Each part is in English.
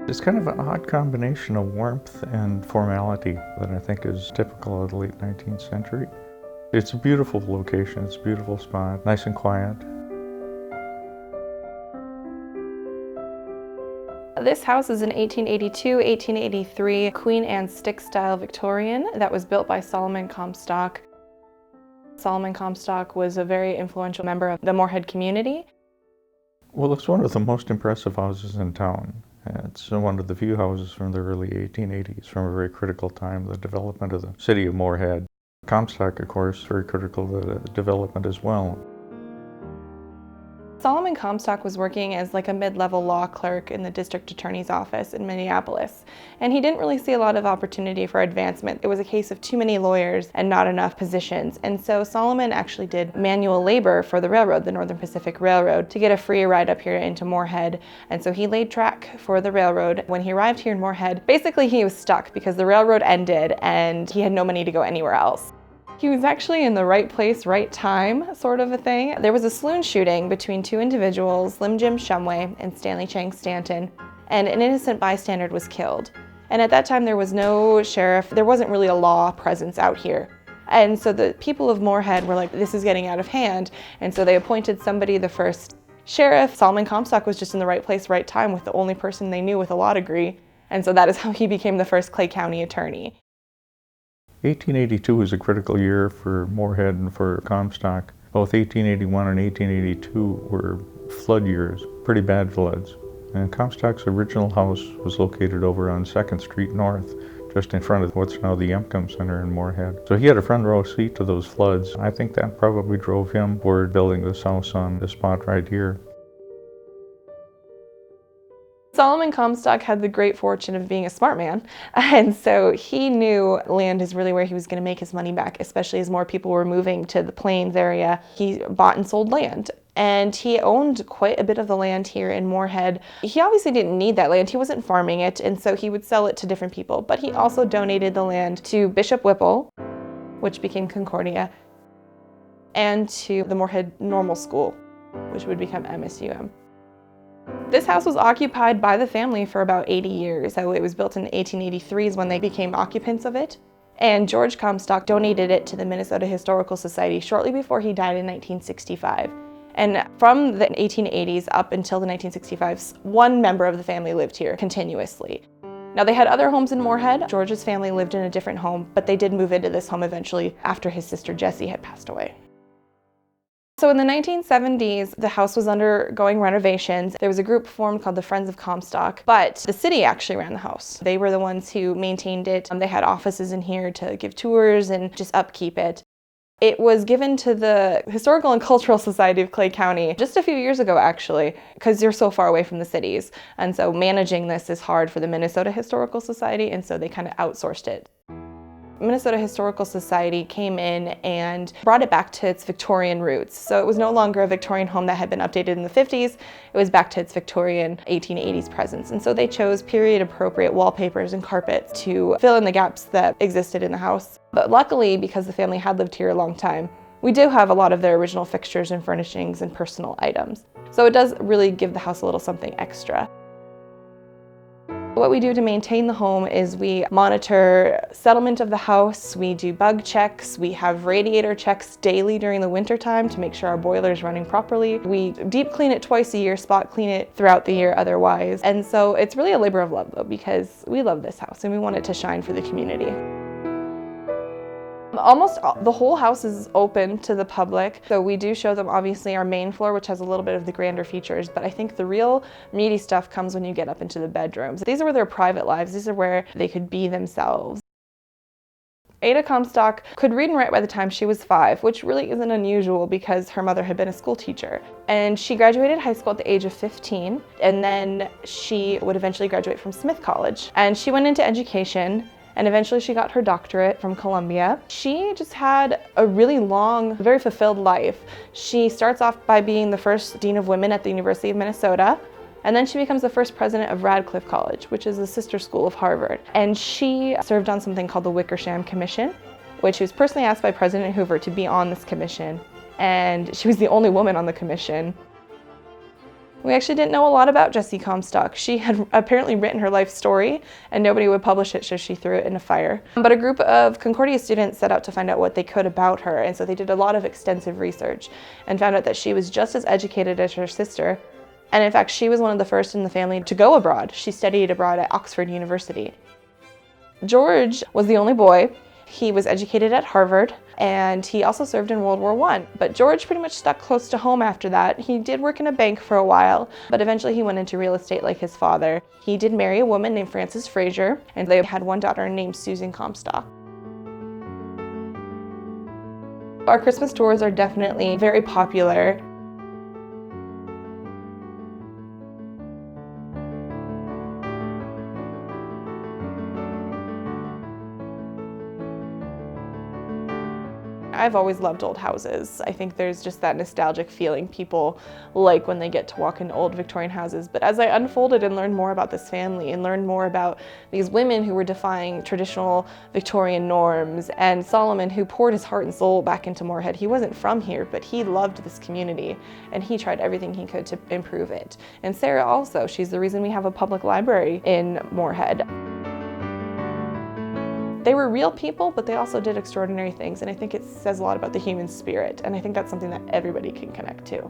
It's kind of an odd combination of warmth and formality that I think is typical of the late 19th century. It's a beautiful location, it's a beautiful spot, nice and quiet. This house is an 1882, 1883 Queen Anne stick-style Victorian that was built by Solomon Comstock. Solomon Comstock was a very influential member of the Moorhead community. Well, it's one of the most impressive houses in town. It's one of the few houses from the early 1880s, from a very critical time, the development of the city of Moorhead. Comstock, of course, very critical to the development as well. Solomon Comstock was working as like a mid-level law clerk in the district attorney's office in Minneapolis, and he didn't really see a lot of opportunity for advancement. It was a case of too many lawyers and not enough positions, and so Solomon actually did manual labor for the railroad, the Northern Pacific Railroad, to get a free ride up here into Moorhead, and so he laid track for the railroad. When he arrived here in Moorhead, basically he was stuck because the railroad ended and he had no money to go anywhere else. He was actually in the right place, right time, sort of a thing. There was a saloon shooting between two individuals, Slim Jim Shumway and Stanley Chang Stanton, and an innocent bystander was killed. And at that time there was no sheriff, there wasn't really a law presence out here. And so the people of Moorhead were like, this is getting out of hand, and so they appointed somebody the first sheriff. Solomon Comstock was just in the right place, right time with the only person they knew with a law degree, and so that is how he became the first Clay County attorney. 1882 was a critical year for Moorhead and for Comstock. Both 1881 and 1882 were flood years, pretty bad floods. And Comstock's original house was located over on 2nd Street North, just in front of what's now the Yemcomb Center in Moorhead. So he had a front row seat to those floods. I think that probably drove him toward building this house on the spot right here. Solomon Comstock had the great fortune of being a smart man, and so he knew land is really where he was going to make his money back, especially as more people were moving to the Plains area. He bought and sold land, and he owned quite a bit of the land here in Moorhead. He obviously didn't need that land, he wasn't farming it, and so he would sell it to different people, but he also donated the land to Bishop Whipple, which became Concordia, and to the Moorhead Normal School, which would become MSUM. This house was occupied by the family for about 80 years. So it was built in the 1883s when they became occupants of it. And George Comstock donated it to the Minnesota Historical Society shortly before he died in 1965. And from the 1880s up until the 1965s, one member of the family lived here continuously. Now they had other homes in Moorhead. George's family lived in a different home, but they did move into this home eventually after his sister Jessie had passed away. So in the 1970s, the house was undergoing renovations. There was a group formed called the Friends of Comstock, but the city actually ran the house. They were the ones who maintained it. They had offices in here to give tours and just upkeep it. It was given to the Historical and Cultural Society of Clay County just a few years ago, actually, because you're so far away from the cities. And so managing this is hard for the Minnesota Historical Society, and so they kind of outsourced it. Minnesota Historical Society came in and brought it back to its Victorian roots. So it was no longer a Victorian home that had been updated in the 50s, it was back to its Victorian 1880s presence. And so they chose period-appropriate wallpapers and carpets to fill in the gaps that existed in the house. But luckily, because the family had lived here a long time, we do have a lot of their original fixtures and furnishings and personal items. So it does really give the house a little something extra. What we do to maintain the home is we monitor settlement of the house, we do bug checks, we have radiator checks daily during the winter time to make sure our boiler is running properly. We deep clean it twice a year, spot clean it throughout the year otherwise. And so it's really a labor of love though, because we love this house and we want it to shine for the community. Almost the whole house is open to the public, so we do show them obviously our main floor, which has a little bit of the grander features, but I think the real meaty stuff comes when you get up into the bedrooms. These are where their private lives, these are where they could be themselves. Ada Comstock could read and write by the time she was 5, which really isn't unusual because her mother had been a school teacher. And she graduated high school at the age of 15, and then she would eventually graduate from Smith College. And she went into education, and eventually she got her doctorate from Columbia. She just had a really long, very fulfilled life. She starts off by being the first Dean of Women at the University of Minnesota, and then she becomes the first president of Radcliffe College, which is a sister school of Harvard. And she served on something called the Wickersham Commission, which she was personally asked by President Hoover to be on this commission. And she was the only woman on the commission. We actually didn't know a lot about Jessie Comstock. She had apparently written her life story and nobody would publish it, so she threw it in a fire. But a group of Concordia students set out to find out what they could about her, and so they did a lot of extensive research and found out that she was just as educated as her sister. And in fact, she was one of the first in the family to go abroad. She studied abroad at Oxford University. George was the only boy. He was educated at Harvard, and he also served in World War I. But George pretty much stuck close to home after that. He did work in a bank for a while, but eventually he went into real estate like his father. He did marry a woman named Frances Fraser, and they had one daughter named Susan Comstock. Our Christmas tours are definitely very popular. I've always loved old houses. I think there's just that nostalgic feeling people like when they get to walk in old Victorian houses. But as I unfolded and learned more about this family and learned more about these women who were defying traditional Victorian norms, and Solomon, who poured his heart and soul back into Moorhead. He wasn't from here, but he loved this community and he tried everything he could to improve it. And Sarah also, she's the reason we have a public library in Moorhead. They were real people, but they also did extraordinary things, and I think it says a lot about the human spirit, and I think that's something that everybody can connect to.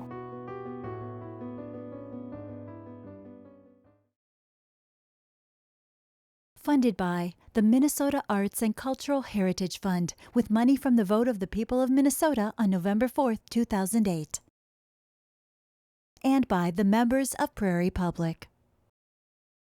Funded by the Minnesota Arts and Cultural Heritage Fund, with money from the vote of the people of Minnesota on November 4, 2008. And by the members of Prairie Public.